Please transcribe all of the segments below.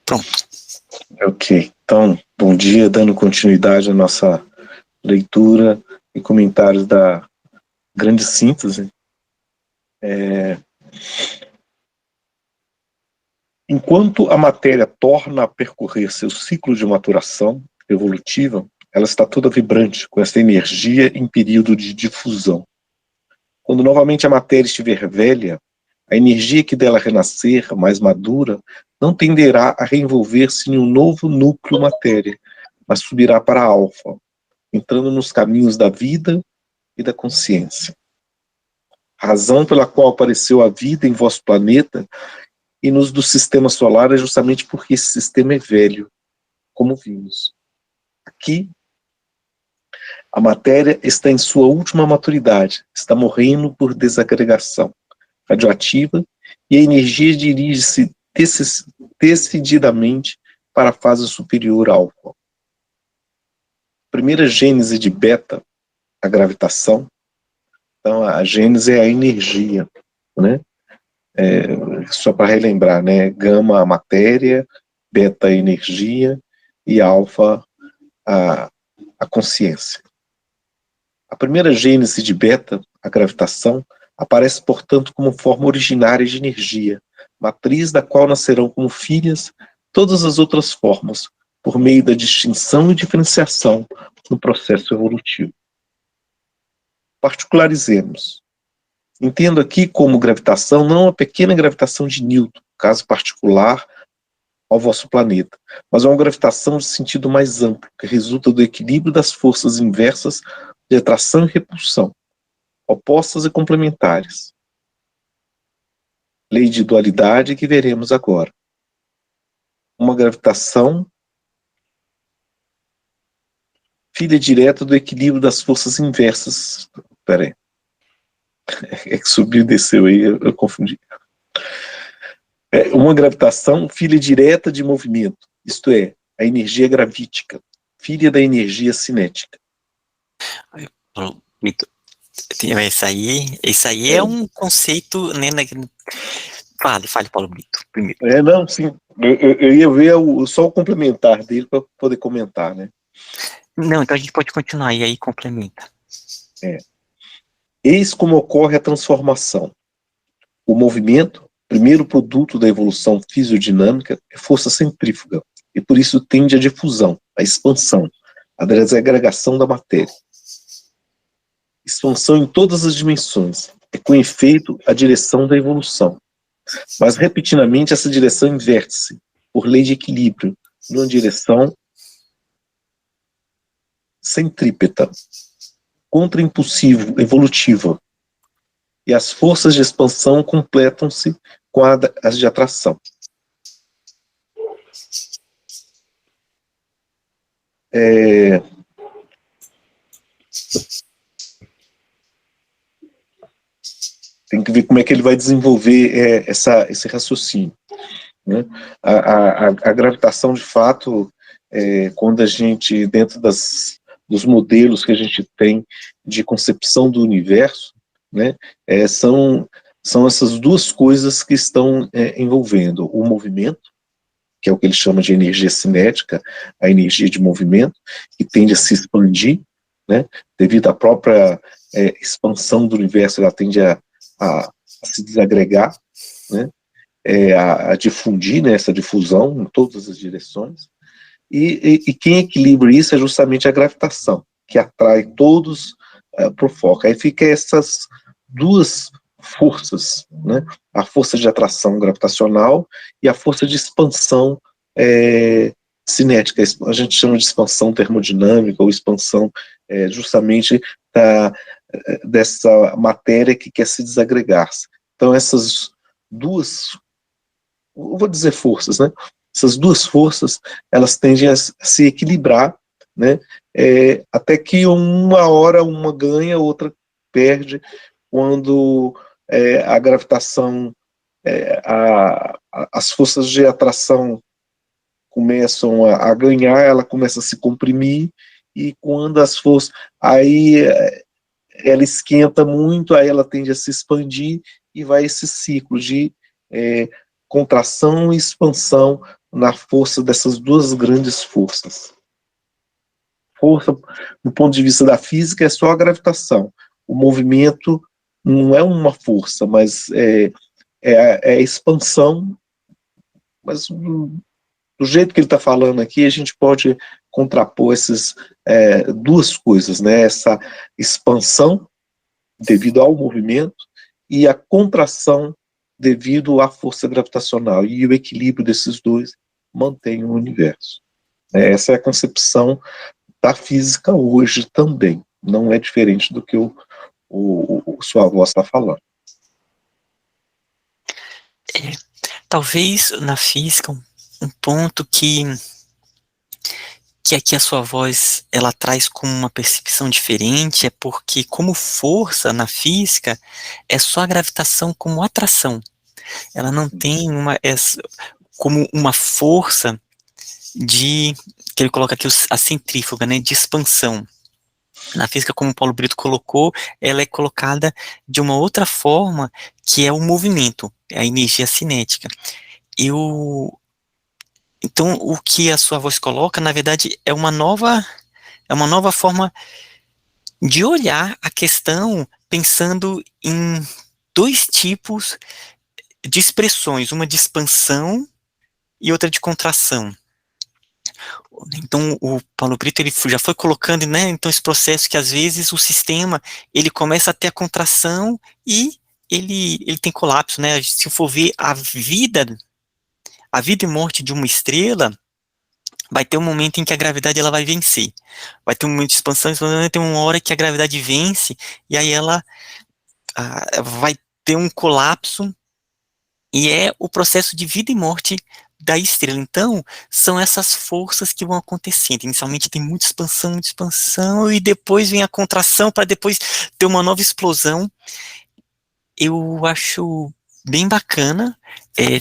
Pronto. Ok, então, bom dia, dando continuidade à nossa leitura e comentários da grande síntese. Enquanto a matéria torna a percorrer seu ciclo de maturação evolutiva, ela está toda vibrante, com essa energia em período de difusão. Quando novamente a matéria estiver velha, a energia que dela renascer, mais madura, não tenderá a reenvolver-se em um novo núcleo matéria, mas subirá para a alfa, entrando nos caminhos da vida e da consciência. A razão pela qual apareceu a vida em vosso planeta e nos do sistema solar é justamente porque esse sistema é velho, como vimos. Aqui, a matéria está em sua última maturidade, está morrendo por desagregação radioativa e a energia dirige-se decididamente para a fase superior alfa. Primeira gênese de beta, a gravitação. Então, a gênese é a energia, né? Só para relembrar, né? Gama, a matéria, beta, a energia e alfa, a consciência. A primeira gênese de beta, a gravitação, aparece, portanto, como forma originária de energia, matriz da qual nascerão como filhas todas as outras formas, por meio da distinção e diferenciação no processo evolutivo. Particularizemos. Entendo aqui como gravitação não a pequena gravitação de Newton, caso particular ao vosso planeta, mas uma gravitação de sentido mais amplo, que resulta do equilíbrio das forças inversas de atração e repulsão, opostas e complementares. Lei de dualidade que veremos agora. Uma gravitação filha direta do equilíbrio das forças inversas. Espera aí. É que subiu e desceu aí, eu confundi. Uma gravitação filha direta de movimento, isto é, a energia gravítica, filha da energia cinética. Isso aí é um conceito, né? Fale, Paulo Brito, primeiro. Não, sim. Eu ia ver só o complementar dele para poder comentar, né? Não, então a gente pode continuar e aí complementa. Eis como ocorre a transformação. O movimento, primeiro produto da evolução fisiodinâmica, é força centrífuga, e por isso tende à difusão, à expansão, à desagregação da matéria. Expansão em todas as dimensões, é com efeito a direção da evolução. Mas, repetidamente, essa direção inverte-se, por lei de equilíbrio, numa direção centrípeta, contra-impulsivo, evolutiva. E as forças de expansão completam-se com as de atração. Tem que ver como é que ele vai desenvolver esse raciocínio, né? A gravitação, de fato, quando a gente, dentro dos modelos que a gente tem de concepção do universo, né, são essas duas coisas que estão envolvendo o movimento, que é o que ele chama de energia cinética, a energia de movimento, que tende a se expandir, né, devido à própria expansão do universo, ela tende a se desagregar, né, a difundir, né, essa difusão em todas as direções, e quem equilibra isso é justamente a gravitação, que atrai todos para o foco. Aí fica essas duas forças, né, a força de atração gravitacional e a força de expansão cinética. A gente chama de expansão termodinâmica ou expansão justamente dessa matéria que quer se desagregar. Então essas duas, eu vou dizer forças, né? Essas duas forças, elas tendem a se equilibrar, né? Até que uma hora uma ganha, outra perde, quando a gravitação, as forças de atração começam a ganhar, ela começa a se comprimir, e quando as forças, aí ela esquenta muito, aí ela tende a se expandir, e vai esse ciclo de contração e expansão na força dessas duas grandes forças. Força, do ponto de vista da física, é só a gravitação. O movimento não é uma força, mas é a expansão. Mas do jeito que ele está falando aqui, a gente pode contrapor essas duas coisas, né? Essa expansão devido ao movimento e a contração devido à força gravitacional. E o equilíbrio desses dois mantém o universo. Essa é a concepção da física hoje também. Não é diferente do que sua avó está falando. Talvez na física um ponto que aqui a sua voz ela traz como uma percepção diferente é porque como força na física é só a gravitação como atração. Ela não tem como uma força que ele coloca aqui a centrífuga, né, de expansão. Na física, como o Paulo Brito colocou, ela é colocada de uma outra forma, que é o movimento, a energia cinética. Então, o que a sua voz coloca, na verdade, é uma nova forma de olhar a questão pensando em dois tipos de expressões, uma de expansão e outra de contração. Então, o Paulo Brito ele já foi colocando, né, então esse processo que às vezes o sistema ele começa a ter a contração e ele tem colapso, né? Se for ver a vida e morte de uma estrela, vai ter um momento em que a gravidade ela vai vencer. Vai ter um momento de expansão, vai ter uma hora que a gravidade vence e aí ela vai ter um colapso e é o processo de vida e morte da estrela. Então, são essas forças que vão acontecendo. Inicialmente tem muita expansão, e depois vem a contração para depois ter uma nova explosão. Eu acho bem bacana.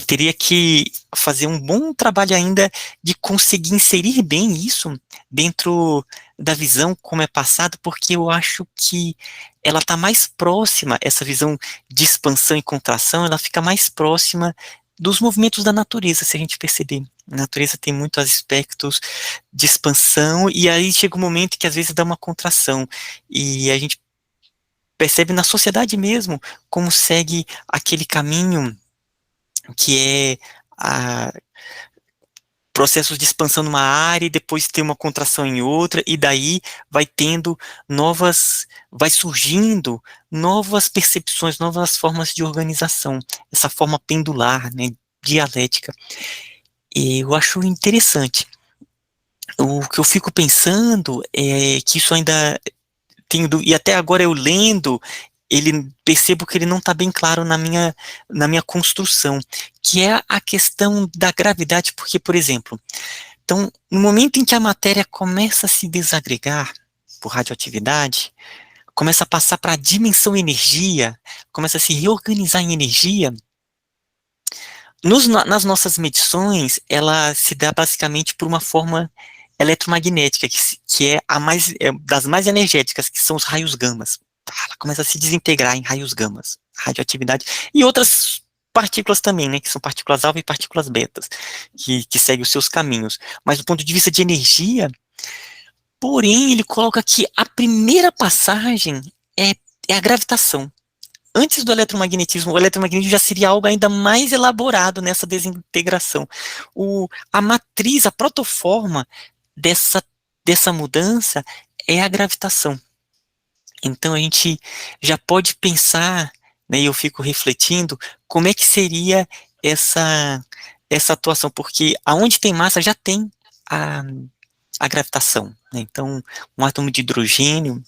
Teria que fazer um bom trabalho ainda de conseguir inserir bem isso dentro da visão como é passado, porque eu acho que ela está mais próxima, essa visão de expansão e contração, ela fica mais próxima dos movimentos da natureza, se a gente perceber. A natureza tem muitos aspectos de expansão, e aí chega um momento que às vezes dá uma contração, e a gente percebe na sociedade mesmo como segue aquele caminho que é processos de expansão numa área e depois tem uma contração em outra, e daí vai surgindo novas percepções, novas formas de organização, essa forma pendular, né, dialética. E eu acho interessante. O que eu fico pensando é que isso ainda e até agora eu lendo, percebo que ele não está bem claro na minha construção, que é a questão da gravidade, porque, por exemplo, então, no momento em que a matéria começa a se desagregar por radioatividade, começa a passar para a dimensão energia, começa a se reorganizar em energia, nas nossas medições, ela se dá basicamente por uma forma eletromagnética, que é das mais energéticas, que são os raios gamas. Ela começa a se desintegrar em raios gamas, radioatividade, e outras partículas também, né, que são partículas alfa e partículas betas, que seguem os seus caminhos. Mas do ponto de vista de energia, porém, ele coloca que a primeira passagem é a gravitação. Antes do eletromagnetismo, o eletromagnetismo já seria algo ainda mais elaborado nessa desintegração. A matriz, a protoforma dessa mudança é a gravitação. Então a gente já pode pensar, né, e eu fico refletindo, como é que seria essa atuação, porque aonde tem massa já tem a, a gravitação, né? Então, um átomo de hidrogênio,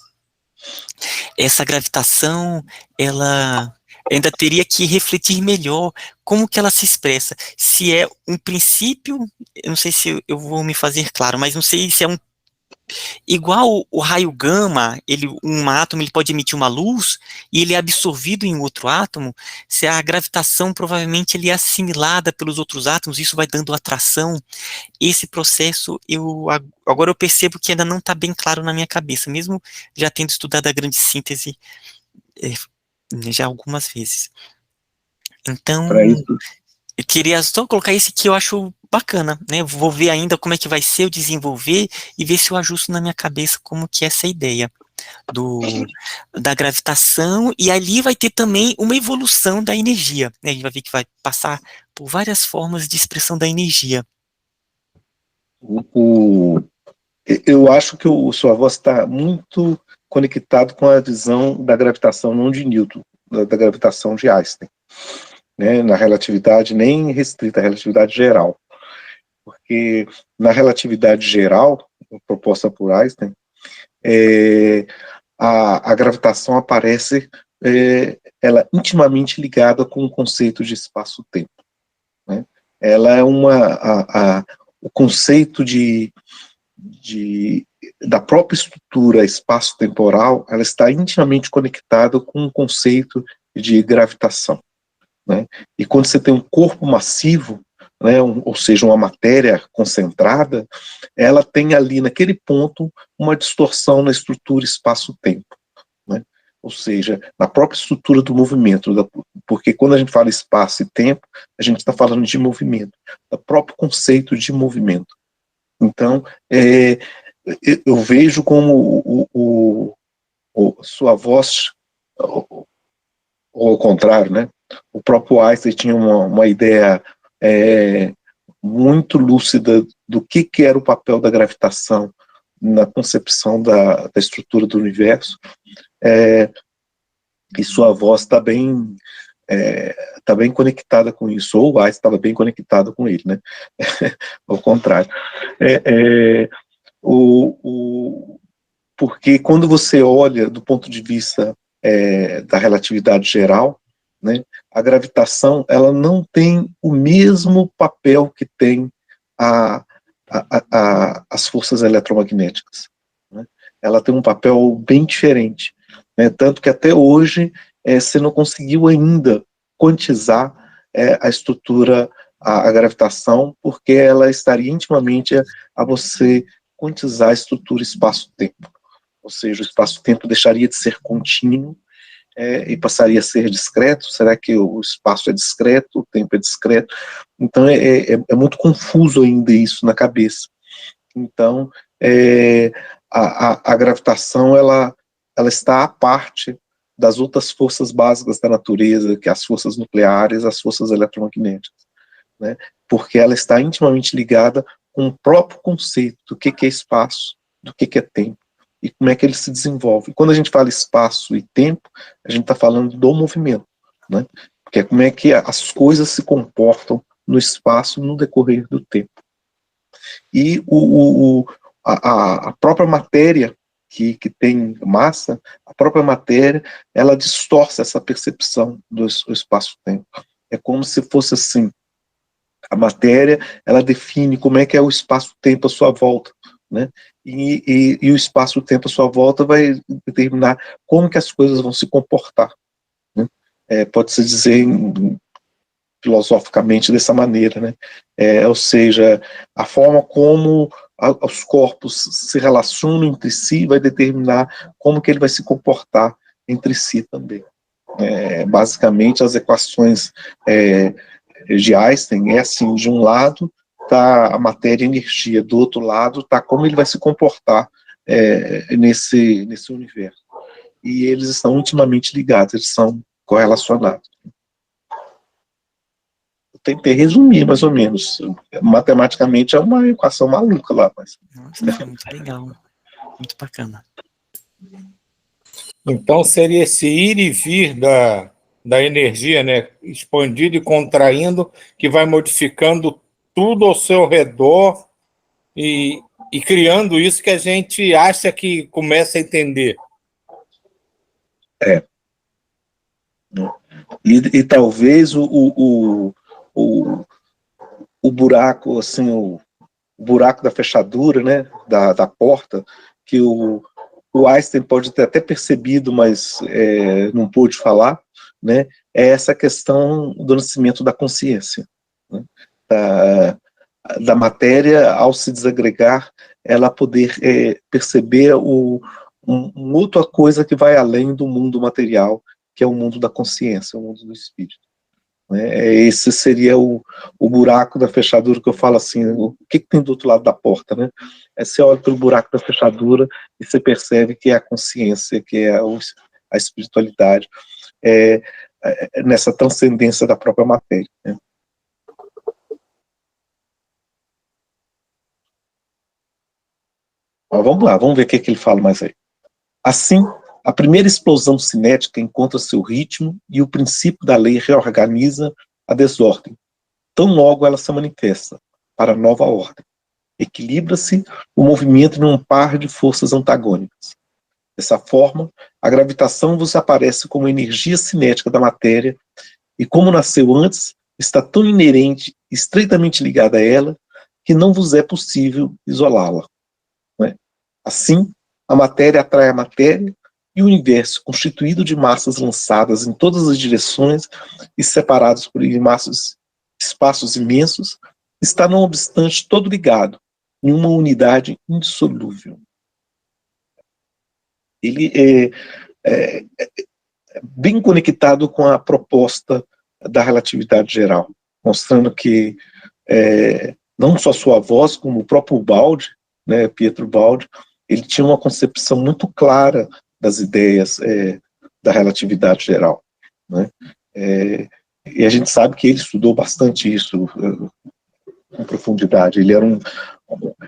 essa gravitação, ela ainda teria que refletir melhor como que ela se expressa. Se é um princípio, eu não sei se eu vou me fazer claro, mas não sei se é igual o raio gama, um átomo ele pode emitir uma luz e ele é absorvido em outro átomo, se a gravitação provavelmente ele é assimilada pelos outros átomos, isso vai dando atração. Esse processo, agora eu percebo que ainda não está bem claro na minha cabeça, mesmo já tendo estudado a grande síntese já algumas vezes. Então, Para isso, Eu queria só colocar esse que eu acho bacana, né? Vou ver ainda como é que vai ser eu desenvolver e ver se eu ajusto na minha cabeça como que é essa ideia do, da gravitação, e ali vai ter também uma evolução da energia, né? A gente vai ver que vai passar por várias formas de expressão da energia. O, eu acho que o sua voz está muito conectado com a visão da gravitação, não de Newton, da gravitação de Einstein, né? Na relatividade nem restrita, a relatividade geral. Porque na relatividade geral, proposta por Einstein, a gravitação aparece ela intimamente ligada com o conceito de espaço-tempo, né? Ela é o conceito da própria estrutura espaço-temporal, ela está intimamente conectada com o conceito de gravitação, né? E quando você tem um corpo massivo, né, ou seja, uma matéria concentrada, ela tem ali naquele ponto uma distorção na estrutura espaço-tempo, né? Ou seja, na própria estrutura do movimento, porque quando a gente fala espaço e tempo, a gente está falando de movimento, do próprio conceito de movimento. Então, eu vejo como sua voz, ou ao contrário, né? O próprio Einstein tinha uma ideia muito lúcida do que era o papel da gravitação na concepção da estrutura do universo, e sua voz está tá bem conectada com isso, ou o Einstein estava bem conectado com ele, né? Ao contrário. Porque quando você olha do ponto de vista da relatividade geral, né, a gravitação ela não tem o mesmo papel que tem as forças eletromagnéticas, né? Ela tem um papel bem diferente, né? Tanto que até hoje você não conseguiu ainda quantizar a estrutura, a gravitação, porque ela estaria intimamente a você quantizar a estrutura espaço-tempo. Ou seja, o espaço-tempo deixaria de ser contínuo e passaria a ser discreto. Será que o espaço é discreto, o tempo é discreto? Então é muito confuso ainda isso na cabeça. Então a gravitação ela está à parte das outras forças básicas da natureza, que é as forças nucleares, as forças eletromagnéticas, né? Porque ela está intimamente ligada com o próprio conceito do que é espaço, do que é tempo, e como é que ele se desenvolve. Quando a gente fala espaço e tempo, a gente está falando do movimento, né? Porque é como é que as coisas se comportam no espaço no decorrer do tempo. E a própria matéria que tem massa, a própria matéria, ela distorce essa percepção do espaço-tempo. É como se fosse assim, a matéria, ela define como é que é o espaço-tempo à sua volta, né? E o espaço-tempo à sua volta vai determinar como que as coisas vão se comportar, né? Pode-se dizer filosoficamente dessa maneira, né? Ou seja, a forma como os corpos se relacionam entre si vai determinar como que ele vai se comportar entre si também. Basicamente, as equações de Einstein é assim: de um lado está a matéria e a energia, do outro lado está como ele vai se comportar nesse universo. E eles estão intimamente ligados, eles são correlacionados. Eu tentei resumir, mais ou menos. Matematicamente é uma equação maluca lá, mas... Nossa, foi muito legal, muito bacana. Então seria esse ir e vir da energia, né, expandindo e contraindo, que vai modificando tudo ao seu redor e criando isso que a gente acha que começa a entender. E talvez o buraco, assim, o buraco da fechadura, né, da porta, que o Einstein pode ter até percebido, mas não pôde falar, né, é essa questão do nascimento da consciência, né, da matéria, ao se desagregar, ela poder perceber uma outra coisa que vai além do mundo material, que é o mundo da consciência, o mundo do espírito. né? Esse seria o buraco da fechadura que eu falo assim, o que tem do outro lado da porta, né? Você olha pelo buraco da fechadura e você percebe que é a consciência, que é a espiritualidade, nessa transcendência da própria matéria, né? Mas vamos lá, vamos ver o que ele fala mais aí. Assim, a primeira explosão cinética encontra seu ritmo e o princípio da lei reorganiza a desordem. Tão logo ela se manifesta para a nova ordem. Equilibra-se o movimento num par de forças antagônicas. Dessa forma, a gravitação vos aparece como energia cinética da matéria e, como nasceu antes, está tão inerente, estreitamente ligada a ela, que não vos é possível isolá-la. Né? Assim, a matéria atrai a matéria e o universo, constituído de massas lançadas em todas as direções e separados por espaços imensos, está, não obstante, todo ligado em uma unidade indissolúvel. Ele é bem conectado com a proposta da relatividade geral, mostrando que não só sua voz, como o próprio Baldi, né, Pietro Baldi, ele tinha uma concepção muito clara das ideias da relatividade geral, né? E a gente sabe que ele estudou bastante isso com profundidade. Ele era um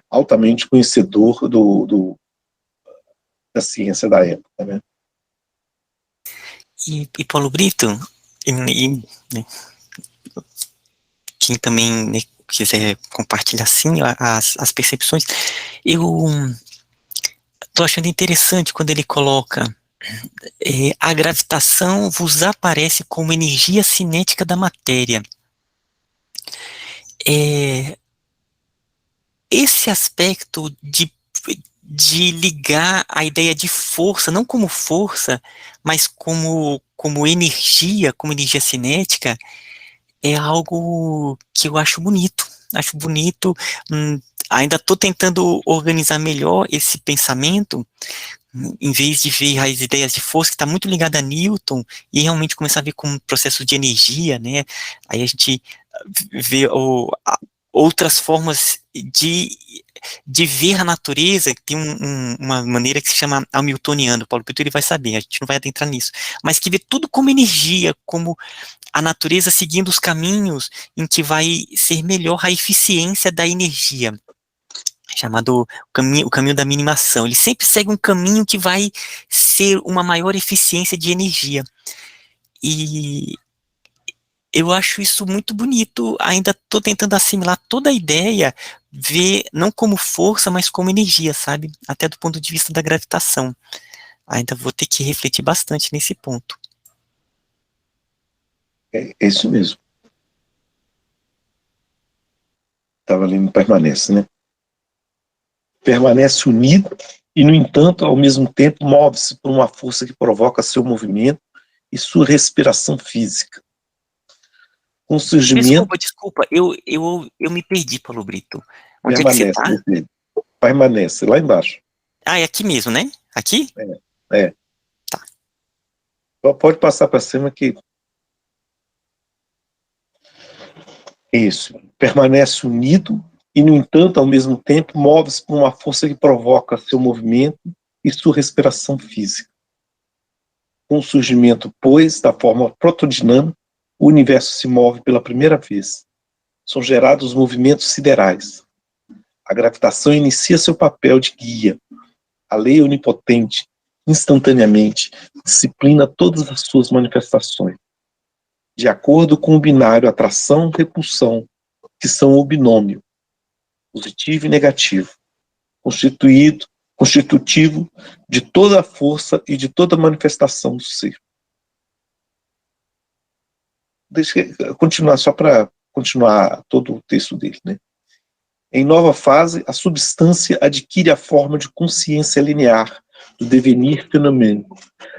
altamente conhecedor da ciência da época, né? E Paulo Brito, né, quem também, né, quiser compartilhar assim as percepções, eu estou achando interessante quando ele coloca a gravitação vos aparece como energia cinética da matéria. Esse aspecto de ligar a ideia de força, não como força, mas como energia cinética, é algo que eu acho bonito. Acho bonito. Ainda estou tentando organizar melhor esse pensamento, em vez de ver as ideias de força, que está muito ligada a Newton, e realmente começar a ver como processo de energia, né? Aí a gente vê outras formas de ver a natureza. Tem uma maneira que se chama hamiltoniana. O Paulo Brito ele vai saber, a gente não vai adentrar nisso, mas que vê tudo como energia, como a natureza seguindo os caminhos em que vai ser melhor a eficiência da energia, chamado o caminho da minimação. Ele sempre segue um caminho que vai ser uma maior eficiência de energia. E eu acho isso muito bonito. Ainda estou tentando assimilar toda a ideia, ver não como força, mas como energia, sabe? Até do ponto de vista da gravitação. Ainda vou ter que refletir bastante nesse ponto. É isso mesmo. Estava lendo permanece, né? Permanece unido e, no entanto, ao mesmo tempo, move-se por uma força que provoca seu movimento e sua respiração física. Com o surgimento... Desculpa, eu me perdi, Paulo Brito. Onde é que você está? Permanece, lá embaixo. Ah, é aqui mesmo, né? Aqui? Tá. Pode passar para cima que... Isso. Permanece unido e, no entanto, ao mesmo tempo, move-se por uma força que provoca seu movimento e sua respiração física. Com o surgimento, pois, da forma protodinâmica, o universo se move pela primeira vez. São gerados movimentos siderais. A gravitação inicia seu papel de guia. A lei onipotente, instantaneamente, disciplina todas as suas manifestações, de acordo com o binário atração-repulsão, que são o binômio, positivo e negativo, constitutivo de toda a força e de toda a manifestação do ser. Deixa eu continuar, só para continuar todo o texto dele, né? Em nova fase, a substância adquire a forma de consciência linear do devenir fenomênico,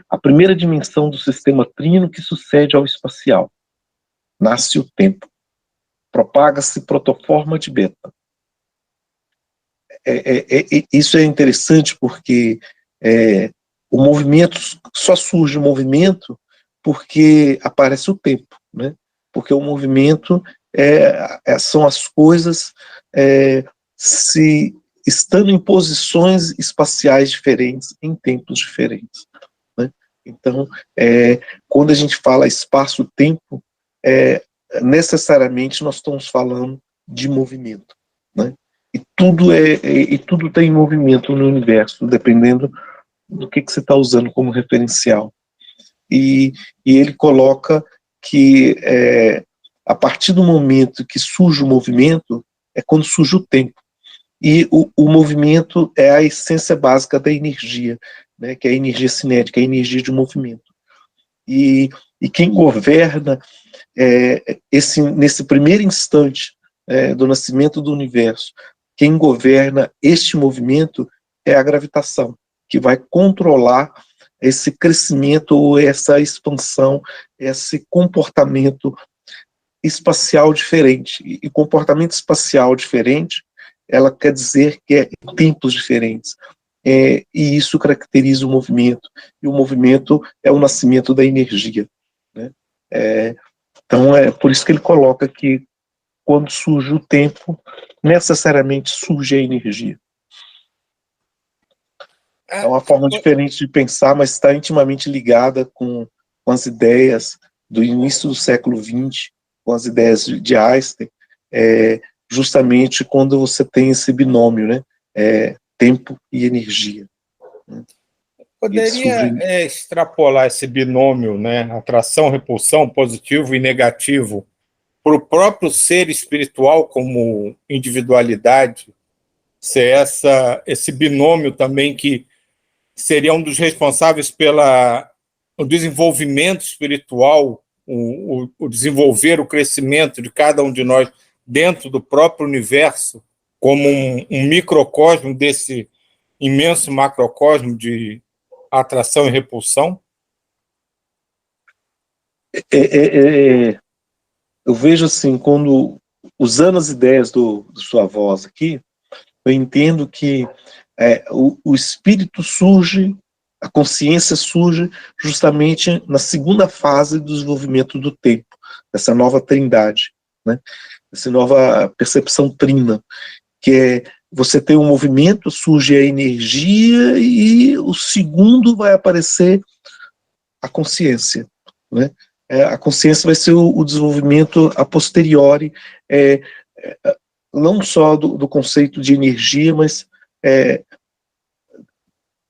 a primeira dimensão do sistema trino que sucede ao espacial. Nasce o tempo. Propaga-se protoforma de beta. Isso é interessante porque o movimento, só surge o movimento porque aparece o tempo, né? porque o movimento são as coisas se estando em posições espaciais diferentes, em tempos diferentes, né? Então, quando a gente fala espaço-tempo, necessariamente nós estamos falando de movimento, né? E tudo tem movimento no universo, dependendo do que você está usando como referencial. E ele coloca que a partir do momento que surge o movimento, é quando surge o tempo. E o movimento é a essência básica da energia, né, que é a energia cinética, a energia de movimento. E quem governa nesse primeiro instante do nascimento do universo, quem governa este movimento é a gravitação, que vai controlar esse crescimento ou essa expansão, esse comportamento espacial diferente. E comportamento espacial diferente, ela quer dizer que é em tempos diferentes. E isso caracteriza o movimento. E o movimento é o nascimento da energia, né? Então, é por isso que ele coloca que quando surge o tempo, necessariamente surge a energia. É uma forma diferente de pensar, mas está intimamente ligada com as ideias do início do século XX, com as ideias de Einstein, justamente quando você tem esse binômio, né? Tempo e energia. Poderia extrapolar esse binômio, né? Atração, repulsão, positivo e negativo, para o próprio ser espiritual como individualidade, ser esse binômio também que seria um dos responsáveis pelo desenvolvimento espiritual, o desenvolver o crescimento de cada um de nós dentro do próprio universo, como um microcosmo desse imenso macrocosmo de atração e repulsão? Eu vejo assim, quando usando as ideias do sua voz aqui, eu entendo que o espírito surge, a consciência surge justamente na segunda fase do desenvolvimento do tempo, dessa nova trindade, né? Essa nova percepção trina, que você tem um movimento, surge a energia e o segundo vai aparecer a consciência, né? A consciência vai ser o desenvolvimento a posteriori, não só do conceito de energia, mas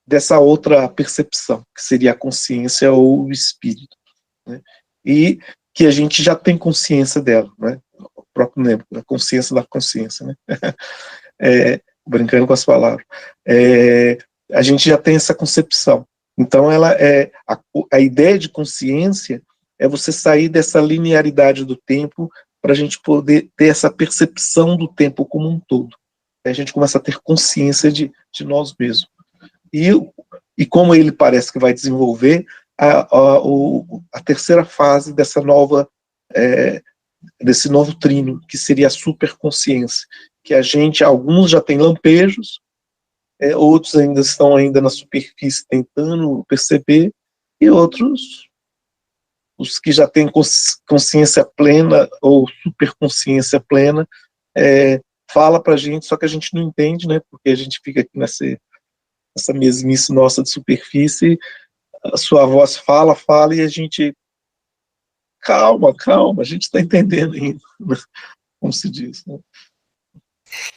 dessa outra percepção, que seria a consciência ou o espírito, né? E que a gente já tem consciência dela, né? O próprio nome, a consciência da consciência, né? Brincando com as palavras. A gente já tem essa concepção. Então, a ideia de consciência é você sair dessa linearidade do tempo para a gente poder ter essa percepção do tempo como um todo. A gente começa a ter consciência de nós mesmos. E como ele parece que vai desenvolver a terceira fase desse novo trino, que seria a superconsciência, que alguns já têm lampejos, outros ainda estão na superfície tentando perceber, e outros, os que já têm consciência plena ou superconsciência plena, fala para a gente, só que a gente não entende, né? Porque a gente fica aqui nessa mesmice nossa de superfície, a sua voz fala, e a gente, calma, a gente está entendendo ainda, como se diz, né?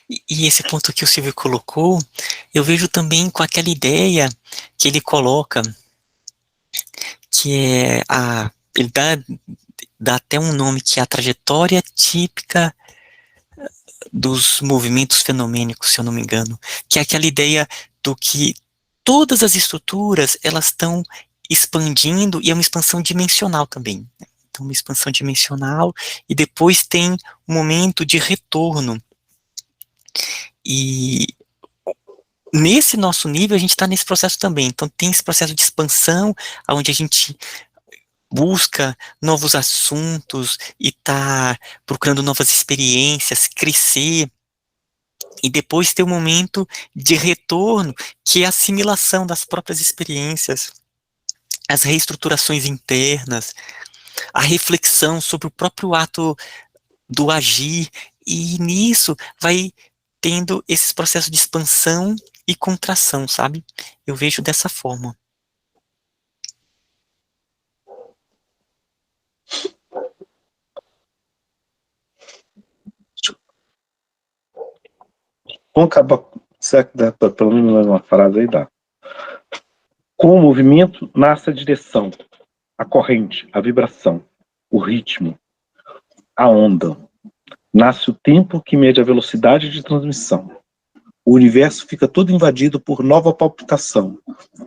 E esse ponto que o Silvio colocou, eu vejo também com aquela ideia que ele coloca, que ele dá até um nome, que é a trajetória típica dos movimentos fenomênicos, se eu não me engano, que é aquela ideia do que todas as estruturas, elas estão expandindo, e é uma expansão dimensional também, né? Então, uma expansão dimensional, e depois tem um momento de retorno. E nesse nosso nível, a gente está nesse processo também. Então, tem esse processo de expansão, onde a gente busca novos assuntos e está procurando novas experiências, crescer. E depois tem o momento de retorno, que é a assimilação das próprias experiências, as reestruturações internas. a reflexão sobre o próprio ato do agir, e nisso vai tendo esses processos de expansão e contração, sabe? Eu vejo dessa forma. Vamos acabar, será que dá para pelo menos uma frase aí? Dá. Com o movimento nasce a direção, a corrente, a vibração, o ritmo, a onda. Nasce o tempo que mede a velocidade de transmissão. O universo fica todo invadido por nova palpitação,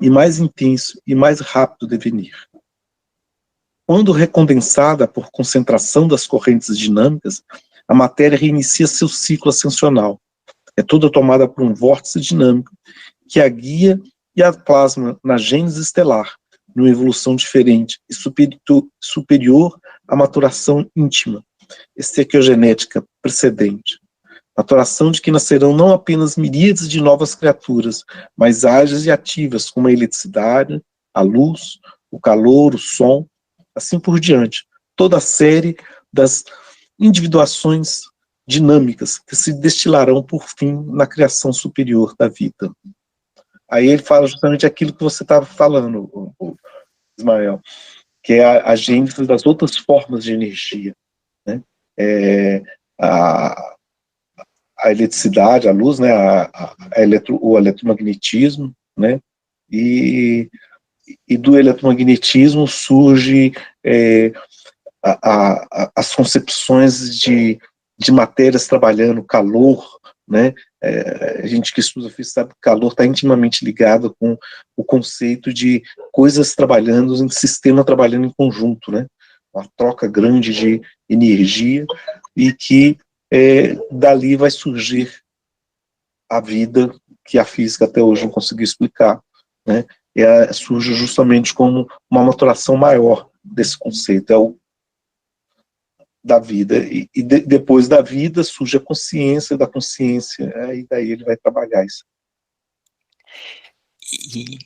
e mais intenso e mais rápido devenir. Quando recondensada por concentração das correntes dinâmicas, a matéria reinicia seu ciclo ascensional. É toda tomada por um vórtice dinâmico que a guia e a plasma na gênese estelar, numa evolução diferente e superior à maturação íntima, estequiogenética precedente. Maturação de que nascerão não apenas miríades de novas criaturas, mas ágeis e ativas, como a eletricidade, a luz, o calor, o som, assim por diante. Toda a série das individuações dinâmicas que se destilarão por fim na criação superior da vida. Aí ele fala justamente aquilo que você estava falando, o Ismael, que é a gênese das outras formas de energia, né? A eletricidade, a luz, né? O eletromagnetismo, né? E do eletromagnetismo surge as concepções de matérias trabalhando, calor, né? A gente que estuda física sabe que o calor está intimamente ligado com o conceito de coisas trabalhando, em sistema trabalhando em conjunto, né? Uma troca grande de energia e que dali vai surgir a vida que a física até hoje não conseguiu explicar, né? Surge justamente como uma maturação maior desse conceito, da vida, e depois da vida surge a consciência da consciência, e daí ele vai trabalhar isso. E